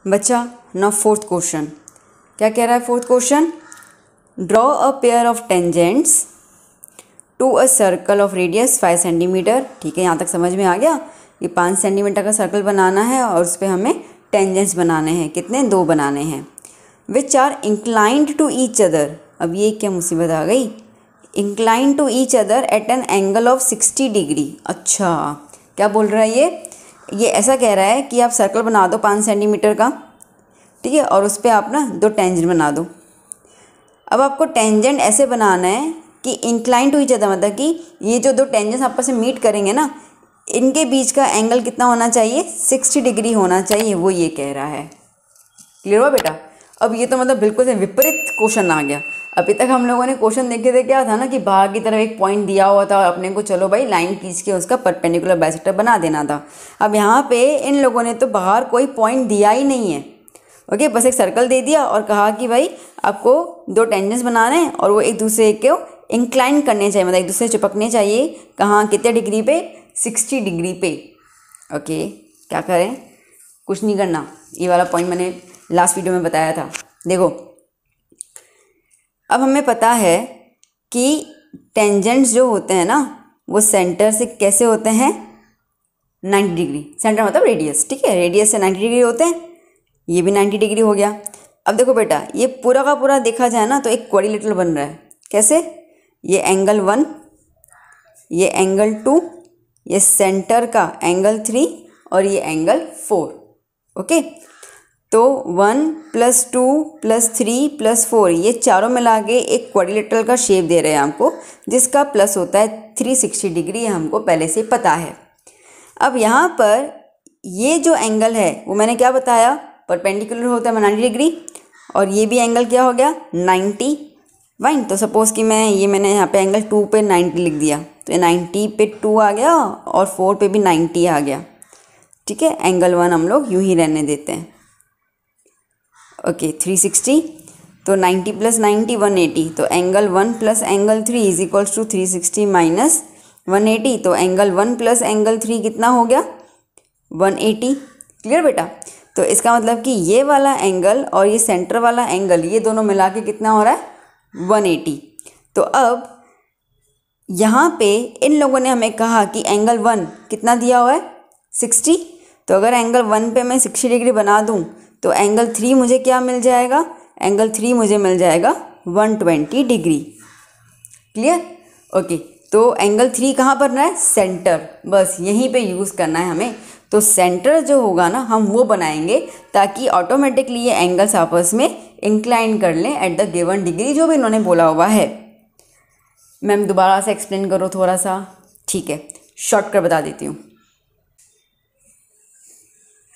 बच्चा now fourth question क्या कह रहा है। Fourth question, draw a pair of tangents to a circle of radius 5 centimetre. ठीक है, यहाँ तक समझ में आ गया। ये 5 सेंटीमीटर का सर्कल बनाना है और उस पर हमें टेंजेंट्स बनाने हैं। कितने? 2 बनाने हैं। Which are inclined to each other. अब ये क्या मुसीबत आ गई, inclined to each other at an angle of 60 degree. अच्छा, क्या बोल रहा है ये ऐसा कह रहा है कि आप सर्कल बना दो 5 सेंटीमीटर का, ठीक है, और उस पर आप ना 2 टेंजेंट बना दो। अब आपको टेंजेंट ऐसे बनाना है कि इंक्लाइन टू ईच अदर, मतलब कि ये जो 2 टेंजेंट्स आपस में मीट करेंगे ना, इनके बीच का एंगल कितना होना चाहिए? 60 डिग्री होना चाहिए, वो ये कह रहा है। क्लियर हुआ बेटा? अब ये तो मतलब बिल्कुल से विपरीत क्वेश्चन आ गया। अभी तक हम लोगों ने क्वेश्चन देखे थे, क्या था ना कि बाहर की तरफ एक पॉइंट दिया हुआ था और अपने को चलो भाई लाइन खींच के उसका परपेंडिकुलर बाइसेक्टर बना देना था। अब यहाँ पे इन लोगों ने तो बाहर कोई पॉइंट दिया ही नहीं है। ओके, बस एक सर्कल दे दिया और कहा कि भाई आपको 2 टेंजेंट्स बनाने हैं और वो एक दूसरे को इंक्लाइन करने चाहिए, मतलब एक दूसरे से चिपकने चाहिए। कहाँ, कितने डिग्री पे? 60 डिग्री पे। ओके, क्या करें? कुछ नहीं करना। ये वाला पॉइंट मैंने लास्ट वीडियो में बताया था। देखो, अब हमें पता है कि टेंजेंट्स जो होते हैं ना वो सेंटर से कैसे होते हैं? 90 डिग्री। सेंटर मतलब रेडियस, ठीक है, रेडियस से 90 डिग्री होते हैं। ये भी 90 डिग्री हो गया। अब देखो बेटा, ये पूरा का पूरा देखा जाए ना तो एक क्वाड्रिलेटरल बन रहा है। कैसे? ये एंगल 1, ये एंगल 2, ये सेंटर का एंगल 3 और ये एंगल 4। ओके, तो 1 + 2 + 3 + 4 ये चारों मिला के एक क्वाड्रिलेटरल का शेप दे रहे हैं हमको, जिसका प्लस होता है 360 डिग्री, हमको पहले से पता है। अब यहाँ पर ये जो एंगल है वो मैंने क्या बताया? परपेंडिकुलर होता है 90 डिग्री, और ये भी एंगल क्या हो गया? 90। फाइन, तो सपोज़ कि मैंने यहाँ पे एंगल 2 पे 90 लिख दिया, तो ये 90 पे 2 आ गया और 4 पे भी 90 आ गया। ठीक है, एंगल 1 हम लोग यूँ ही रहने देते हैं। ओके, 360, तो 90 + 90 180, तो एंगल 1 + एंगल 3 = 360 - 180, तो एंगल 1 + एंगल 3 कितना हो गया? 180। क्लियर बेटा? तो इसका मतलब कि ये वाला एंगल और ये सेंटर वाला एंगल, ये दोनों मिला के कितना हो रहा है? 180। तो अब यहाँ पे इन लोगों ने हमें कहा कि एंगल 1 कितना दिया हुआ है? 60। तो अगर एंगल 1 पे मैं 60 डिग्री बना दूँ तो एंगल 3 मुझे क्या मिल जाएगा? एंगल 3 मुझे मिल जाएगा 120 डिग्री। क्लियर? ओके, तो एंगल 3 कहाँ पर है? सेंटर। बस यहीं पे यूज़ करना है हमें। तो सेंटर जो होगा ना हम वो बनाएंगे ताकि ऑटोमेटिकली ये एंगल्स आपस में इंक्लाइन कर लें एट द गिवन डिग्री, जो भी इन्होंने बोला हुआ है। मैम दोबारा से एक्सप्लेन करो थोड़ा सा। ठीक है, शॉर्टकट बता देती हूँ।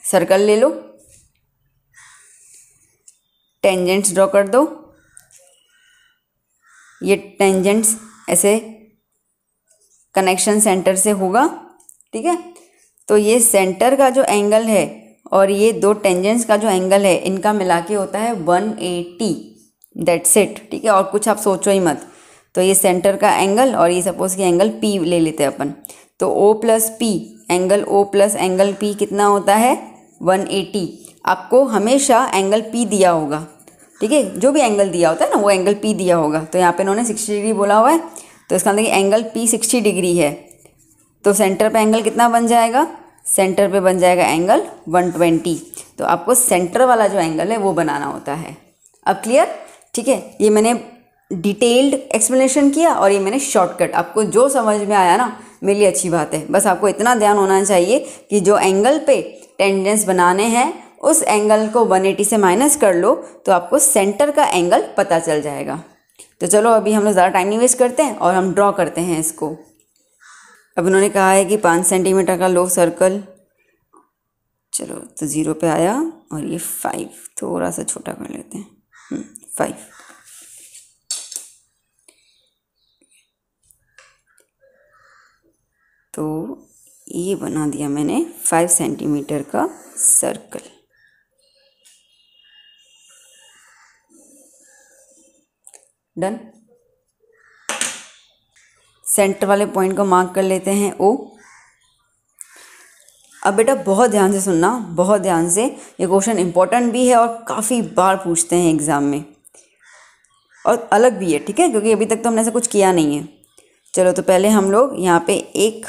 सर्कल ले लो, टेंजेंट्स ड्रॉ कर दो। ये टेंजेंट्स ऐसे कनेक्शन सेंटर से होगा, ठीक है। तो ये सेंटर का जो एंगल है और ये 2 टेंजेंट्स का जो एंगल है, इनका मिला के होता है 180। दैट्स इट, ठीक है, और कुछ आप सोचो ही मत। तो ये सेंटर का एंगल और ये सपोज कि एंगल P ले लेते हैं अपन, तो O + P, angle O + angle P कितना होता है? 180। आपको हमेशा एंगल P दिया होगा, ठीक है, जो भी एंगल दिया होता है ना वो एंगल P दिया होगा। तो यहाँ पे इन्होंने 60 डिग्री बोला हुआ है, तो इसका मतलब एंगल P 60 डिग्री है। तो सेंटर पे एंगल कितना बन जाएगा? सेंटर पे बन जाएगा एंगल 120। तो आपको सेंटर वाला जो एंगल है वो बनाना होता है। अब क्लियर? ठीक है, ये मैंने डिटेल्ड एक्सप्लेनेशन किया और ये मैंने शॉर्टकट। आपको जो समझ में आया ना मेरे लिए अच्छी बात है। बस आपको इतना ध्यान होना चाहिए कि जो एंगल पे टेंजेंट्स बनाने हैं उस एंगल को 180 से माइनस कर लो तो आपको सेंटर का एंगल पता चल जाएगा। तो चलो अभी हम लोग ज़्यादा टाइम नहीं वेस्ट करते हैं और हम ड्रॉ करते हैं इसको। अब उन्होंने कहा है कि 5 सेंटीमीटर का लो सर्कल, चलो तो 0 पे आया और ये 5 थोड़ा सा छोटा कर लेते हैं, 5। तो ये बना दिया मैंने 5 सेंटीमीटर का सर्कल। डन। सेंटर वाले पॉइंट को मार्क कर लेते हैं O। अब बेटा बहुत ध्यान से सुनना, बहुत ध्यान से, ये क्वेश्चन इंपॉर्टेंट भी है और काफ़ी बार पूछते हैं एग्ज़ाम में और अलग भी है, ठीक है, क्योंकि अभी तक तो हमने ऐसा कुछ किया नहीं है। चलो तो पहले हम लोग यहाँ पे एक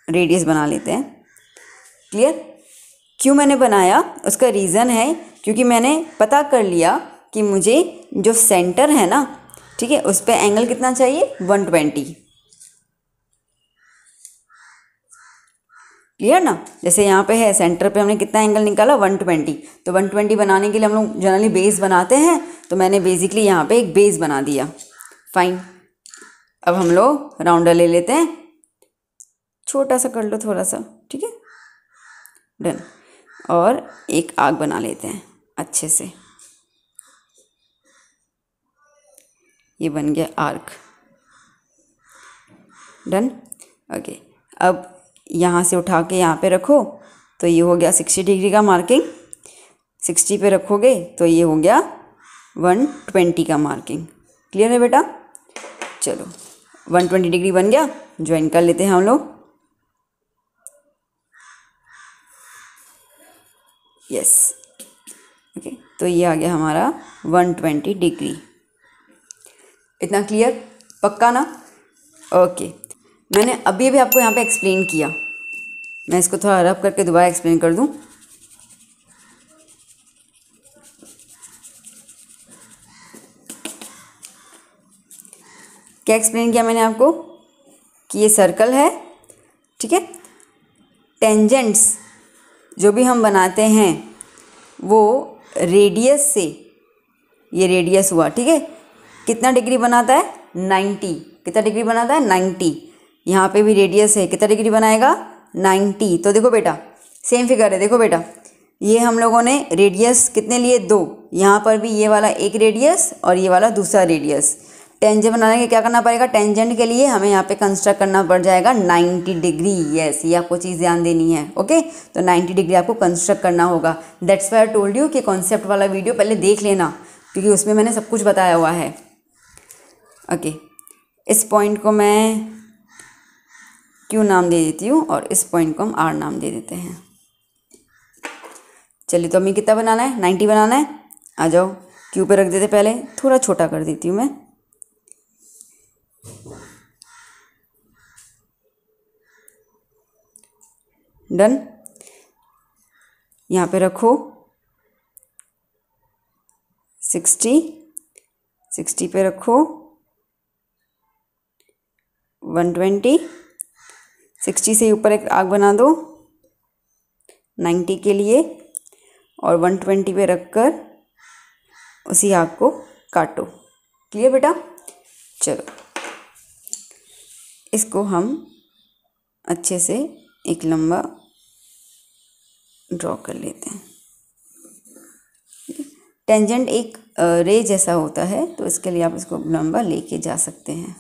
रेडियस बना लेते हैं। क्लियर? क्यों मैंने बनाया, उसका रीज़न है क्योंकि मैंने पता कर लिया कि मुझे जो सेंटर है ना, ठीक है, उस पर एंगल कितना चाहिए, 120। क्लियर ना? जैसे यहाँ पे है सेंटर पे हमने कितना एंगल निकाला, 120। तो 120 बनाने के लिए हम लोग जनरली बेस बनाते हैं, तो मैंने बेसिकली यहाँ पे एक बेस बना दिया। फाइन। अब हम लोग राउंडर ले लेते हैं, छोटा सा कर लो थोड़ा सा, ठीक है, डन। और एक आर्क बना लेते हैं अच्छे से, ये बन गया आर्क, डन। ओके, अब यहाँ से उठा के यहाँ पे रखो तो ये हो गया 60 डिग्री का मार्किंग, 60 पे रखोगे तो ये हो गया 120 का मार्किंग। क्लियर है बेटा? चलो 120 डिग्री बन गया, ज्वाइन कर लेते हैं हम लोग। यस, ओके, तो ये आ गया हमारा 120 डिग्री। इतना क्लियर? पक्का ना? ओके, मैंने अभी अभी आपको यहाँ पे एक्सप्लेन किया, मैं इसको थोड़ा रब करके दोबारा एक्सप्लेन कर दूँ। क्या एक्सप्लेन किया मैंने आपको कि ये सर्कल है, ठीक है, टेंजेंट्स जो भी हम बनाते हैं वो रेडियस से, ये रेडियस हुआ, ठीक है, कितना डिग्री बनाता है, 90। कितना डिग्री बनाता है, 90। यहाँ पे भी रेडियस है, कितना डिग्री बनाएगा, 90। तो देखो बेटा सेम फिगर है, देखो बेटा ये हम लोगों ने रेडियस कितने लिए, 2। यहाँ पर भी ये वाला एक रेडियस और ये वाला दूसरा रेडियस। टेंजेंट बनाने के क्या करना पड़ेगा, टेंजेंट के लिए हमें यहाँ पे कंस्ट्रक्ट करना पड़ जाएगा 90 डिग्री। यस, ये आपको चीज़ ध्यान देनी है। ओके, तो 90 डिग्री आपको कंस्ट्रक्ट करना होगा। That's why I told you कि कॉन्सेप्ट वाला वीडियो पहले देख लेना, क्योंकि उसमें मैंने सब कुछ बताया हुआ है। ओके, इस पॉइंट को मैं क्यू नाम दे देती हूँ और इस पॉइंट को हम आर नाम दे देते हैं। चलिए, तो हमें कितना बनाना है, 90 बनाना है। आ जाओ, क्यू पे रख देते, पहले थोड़ा छोटा कर देती हूँ मैं। डन। यहाँ पे रखो 60 पे रखो 120, 60 से ऊपर एक आर्क बना दो 90 के लिए और 120 पे रखकर उसी आर्क को काटो। क्लियर बेटा? चलो, इसको हम अच्छे से एक लंबा ड्रॉ कर लेते हैं। टेंजेंट एक रे जैसा होता है, तो इसके लिए आप इसको लंबा लेके जा सकते हैं।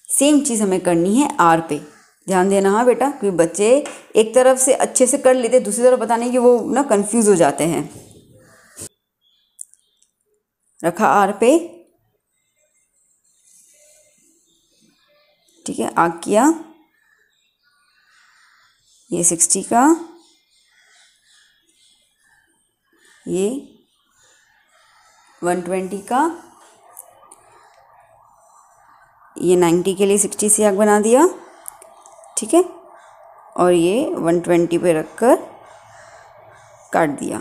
सेम चीज़ हमें करनी है आर पे, ध्यान देना। हाँ बेटा, क्योंकि बच्चे एक तरफ से अच्छे से कर लेते, दूसरी तरफ बताने की वो ना कंफ्यूज हो जाते हैं। रखा आर पे, ठीक है, आर्क किया, ये 60 का, ये 120 का, ये 90 के लिए 60 से आर्क बना दिया, ठीक है, और ये 120 पे रखकर काट दिया।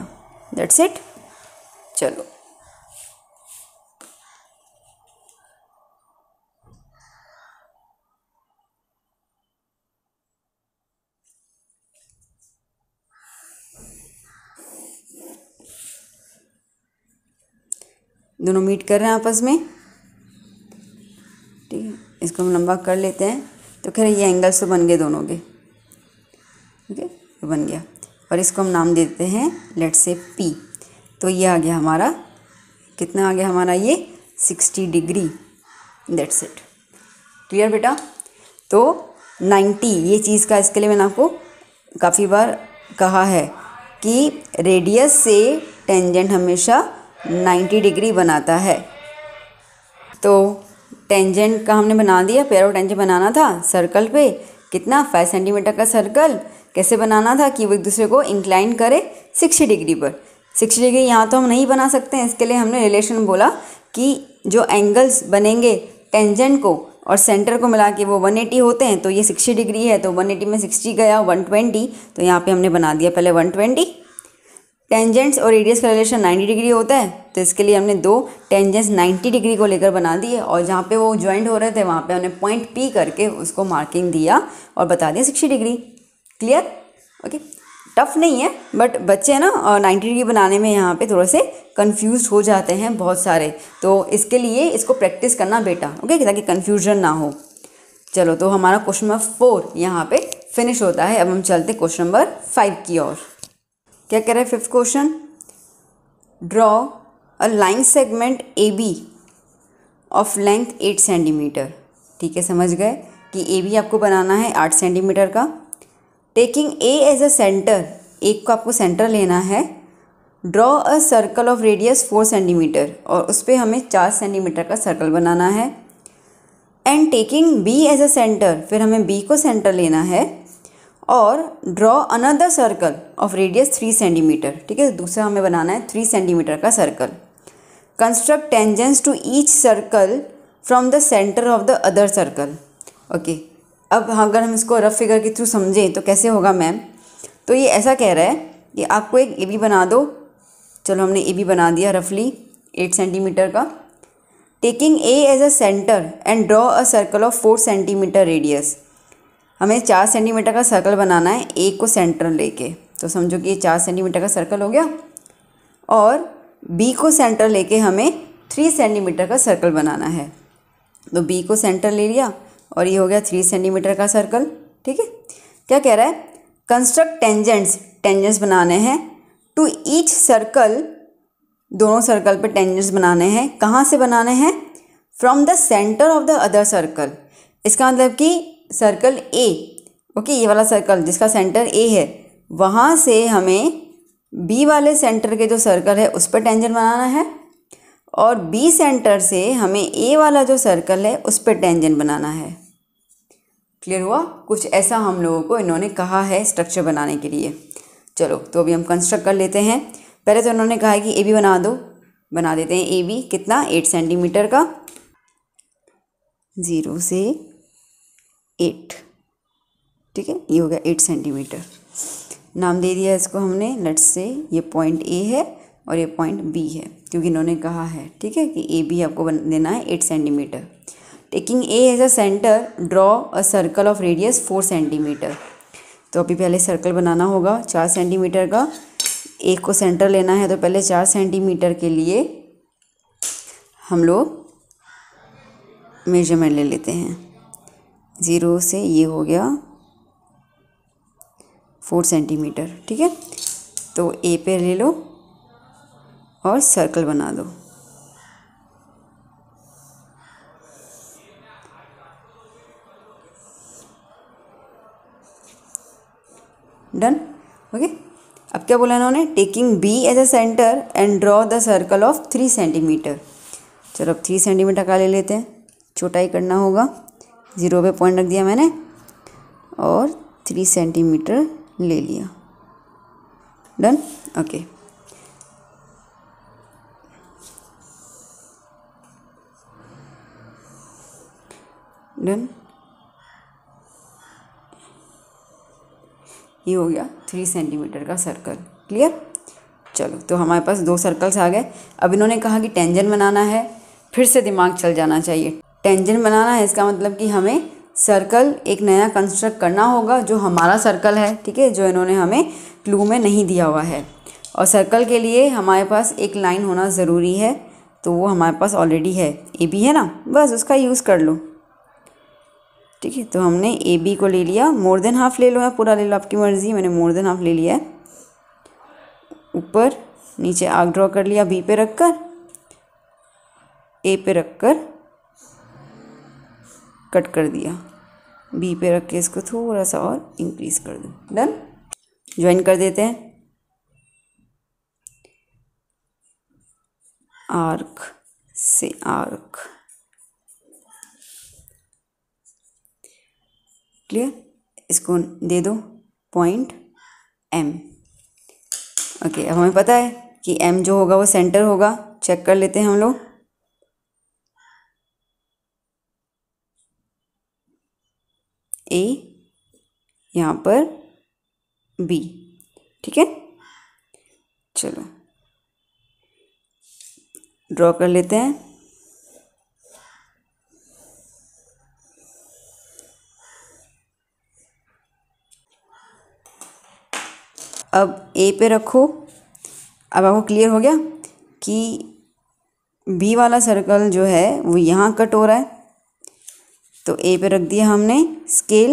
That's it. चलो, दोनों मीट कर रहे हैं आपस में, ठीक है, इसको हम लंबा कर लेते हैं। तो खैर ये एंगल्स तो बन गए दोनों के, ठीक है, ये बन गया और इसको हम नाम देते हैं लेट्स से P। तो ये आ गया हमारा, कितना आ गया हमारा, ये 60 डिग्री। That's it. क्लियर बेटा? तो 90 ये चीज़ का, इसके लिए मैंने आपको काफ़ी बार कहा है कि रेडियस से टेंजेंट हमेशा 90 डिग्री बनाता है। तो टेंजेंट का हमने बना दिया, पैरा टेंजेंट बनाना था सर्कल पे, कितना, 5 सेंटीमीटर का सर्कल कैसे बनाना था कि वो एक दूसरे को इंक्लाइन करे 60 डिग्री पर। 60 डिग्री यहाँ तो हम नहीं बना सकते हैं, इसके लिए हमने रिलेशन बोला कि जो एंगल्स बनेंगे टेंजेंट को और सेंटर को मिला के वो 180 होते हैं, तो ये 60 डिग्री है, तो 180 में 60 गया 120, तो यहाँ पे हमने बना दिया पहले 120। टेंजेंट्स और रेडियस का रिलेशन 90 डिग्री होता है, तो इसके लिए हमने दो टेंजेंट्स 90 डिग्री को लेकर बना दिए, और जहाँ पे वो ज्वाइंट हो रहे थे वहाँ पे हमने पॉइंट पी करके उसको मार्किंग दिया और बता दिया 60 डिग्री। क्लियर? ओके, टफ नहीं है, बट बच्चे ना 90 डिग्री बनाने में यहाँ पे थोड़े से कंफ्यूज हो जाते हैं बहुत सारे, तो इसके लिए इसको प्रैक्टिस करना बेटा, ओके, ताकि कन्फ्यूजन ना हो। चलो, तो हमारा क्वेश्चन नंबर 4 यहाँ पे फिनिश होता है। अब हम चलते क्वेश्चन नंबर 5 की ओर। क्या कह रहा है 5th question? Draw a line segment A B of length 8 centimetre. ठीक है, समझ गए कि ए बी आपको बनाना है 8 सेंटीमीटर का। Taking A as a centre, एक को आपको सेंटर लेना है। Draw a circle of radius 4 centimetre, और उस पर हमें 4 सेंटीमीटर का सर्कल बनाना है। And taking B as a centre, फिर हमें बी को सेंटर लेना है, और draw another circle of radius 3 centimetre. ठीक है, दूसरा हमें बनाना है 3 सेंटीमीटर का circle. Construct tangents to each circle from the centre of the other circle. Okay, अब अगर हम इसको रफ फिगर के थ्रू समझें तो कैसे होगा मैम? तो ये ऐसा कह रहा है कि आपको एक ए बी बना दो। चलो, हमने ए बी बना दिया रफली 8 सेंटीमीटर का। Taking A as a centre and draw a circle of 4 centimetre radius, हमें 4 सेंटीमीटर का सर्कल बनाना है ए को सेंटर लेके, तो समझो कि ये 4 सेंटीमीटर का सर्कल हो गया। और बी को सेंटर लेके हमें 3 सेंटीमीटर का सर्कल बनाना है, तो बी को सेंटर ले लिया और ये हो गया 3 सेंटीमीटर का सर्कल। ठीक है, क्या कह रहा है? कंस्ट्रक्ट टेंजेंट्स, टेंजेंट्स बनाने हैं टू ईच सर्कल, दोनों सर्कल पे टेंजेंट्स बनाने हैं। कहाँ से बनाने हैं? From the centre of the other circle. इसका मतलब कि सर्कल ए, ओके, ये वाला सर्कल जिसका सेंटर ए है, वहाँ से हमें बी वाले सेंटर के जो सर्कल है उस पर टेंजेंट बनाना है, और बी सेंटर से हमें ए वाला जो सर्कल है उस पर टेंजेंट बनाना है। क्लियर हुआ? कुछ ऐसा हम लोगों को इन्होंने कहा है स्ट्रक्चर बनाने के लिए। चलो, तो अभी हम कंस्ट्रक्ट कर लेते हैं। पहले तो इन्होंने कहा है कि ए बी बना दो, बना देते हैं ए बी। कितना? 8 सेंटीमीटर का, 0 से 8। ठीक है, ये हो गया 8 सेंटीमीटर। नाम दे दिया इसको हमने, लेट्स से ये पॉइंट ए है और ये पॉइंट बी है, क्योंकि इन्होंने कहा है, ठीक है, कि ए बी आपको देना है 8 centimetre. Taking A as a centre, draw a circle of radius 4 centimetre. तो अभी पहले सर्कल बनाना होगा 4 सेंटीमीटर का। एक को सेंटर लेना है, तो पहले 4 सेंटीमीटर के लिए हम लोग मेजरमेंट ले लेते हैं। 0 से ये हो गया 4 सेंटीमीटर। ठीक है, तो ए पे ले लो और सर्कल बना दो। Done, okay. अब क्या बोला इन्होंने? Taking B as a centre and draw the circle of 3 centimetre. चलो, अब 3 सेंटीमीटर का ले लेते हैं, छोटा ही करना होगा। 0 पे पॉइंट रख दिया मैंने और 3 सेंटीमीटर ले लिया। Done, okay. डन, ये हो गया 3 सेंटीमीटर का सर्कल। क्लियर? चलो, तो हमारे पास 2 सर्कल्स आ गए। अब इन्होंने कहा कि टेंजेंट बनाना है, फिर से दिमाग चल जाना चाहिए। टेंजेंट बनाना है, इसका मतलब कि हमें सर्कल एक नया कंस्ट्रक्ट करना होगा जो हमारा सर्कल है, ठीक है, जो इन्होंने हमें क्लू में नहीं दिया हुआ है। और सर्कल के लिए हमारे पास एक लाइन होना ज़रूरी है, तो वो हमारे पास ऑलरेडी है, ए बी है ना, बस उसका यूज़ कर लो। ठीक है, तो हमने ए बी को ले लिया, मोर देन हाफ ले लो या पूरा ले लो, आपकी मर्ज़ी। मैंने मोर देन हाफ ले लिया है। ऊपर नीचे आर्क ड्रॉ कर लिया, बी पे रख कर, ए पे रख कर कट कर दिया, बी पे रख के इसको थोड़ा सा और इंक्रीज कर दो। डन, ज्वाइन कर देते हैं। आर्क से आर्क, क्लियर? इसको दे दो पॉइंट एम। ओके, अब हमें पता है कि एम जो होगा वो सेंटर होगा। चेक कर लेते हैं हम लोग। ए, यहाँ पर बी, ठीक है। चलो ड्रॉ कर लेते हैं। अब ए पे रखो। अब आपको क्लियर हो गया कि बी वाला सर्कल जो है वो यहाँ कट हो रहा है, तो ए पे रख दिया हमने स्केल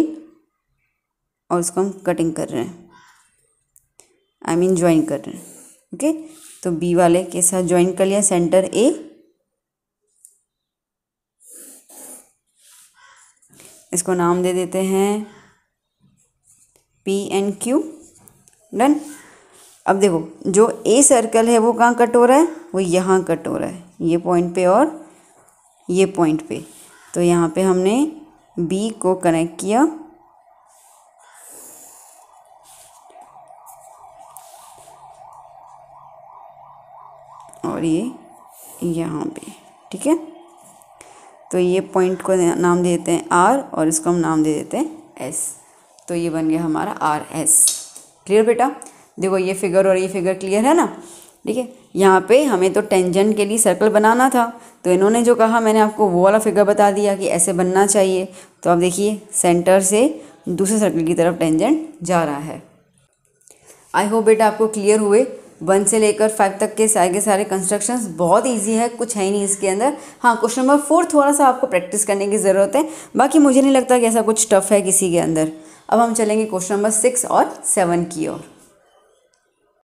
और उसको हम कटिंग कर रहे हैं, आई मीन ज्वाइन कर रहे हैं। ओके, तो बी वाले के साथ ज्वाइन कर लिया सेंटर ए। इसको नाम दे देते हैं पी एंड क्यू। डन। अब देखो जो ए सर्कल है वो कहाँ कट हो रहा है, वो यहाँ कट हो रहा है, ये पॉइंट पे और ये पॉइंट पे। तो यहाँ पे हमने बी को कनेक्ट किया और ये यहाँ पे, ठीक है। तो ये पॉइंट को नाम दे देते हैं आर और इसको हम नाम दे देते हैं एस। तो ये बन गया हमारा आर एस। क्लियर बेटा? देखो ये फिगर और ये फिगर क्लियर है ना, ठीक है। यहाँ पे हमें तो टेंजेंट के लिए सर्कल बनाना था, तो इन्होंने जो कहा मैंने आपको वो वाला फिगर बता दिया कि ऐसे बनना चाहिए। तो अब देखिए सेंटर से दूसरे सर्कल की तरफ टेंजेंट जा रहा है। आई होप बेटा आपको क्लियर हुए। 1 से लेकर 5 तक के सारे कंस्ट्रक्शंस बहुत इजी है, कुछ है ही नहीं इसके अंदर। हाँ, क्वेश्चन नंबर 4 थोड़ा सा आपको प्रैक्टिस करने की ज़रूरत है, बाकी मुझे नहीं लगता कि ऐसा कुछ टफ है किसी के अंदर। अब हम चलेंगे क्वेश्चन नंबर 6 और 7 की ओर।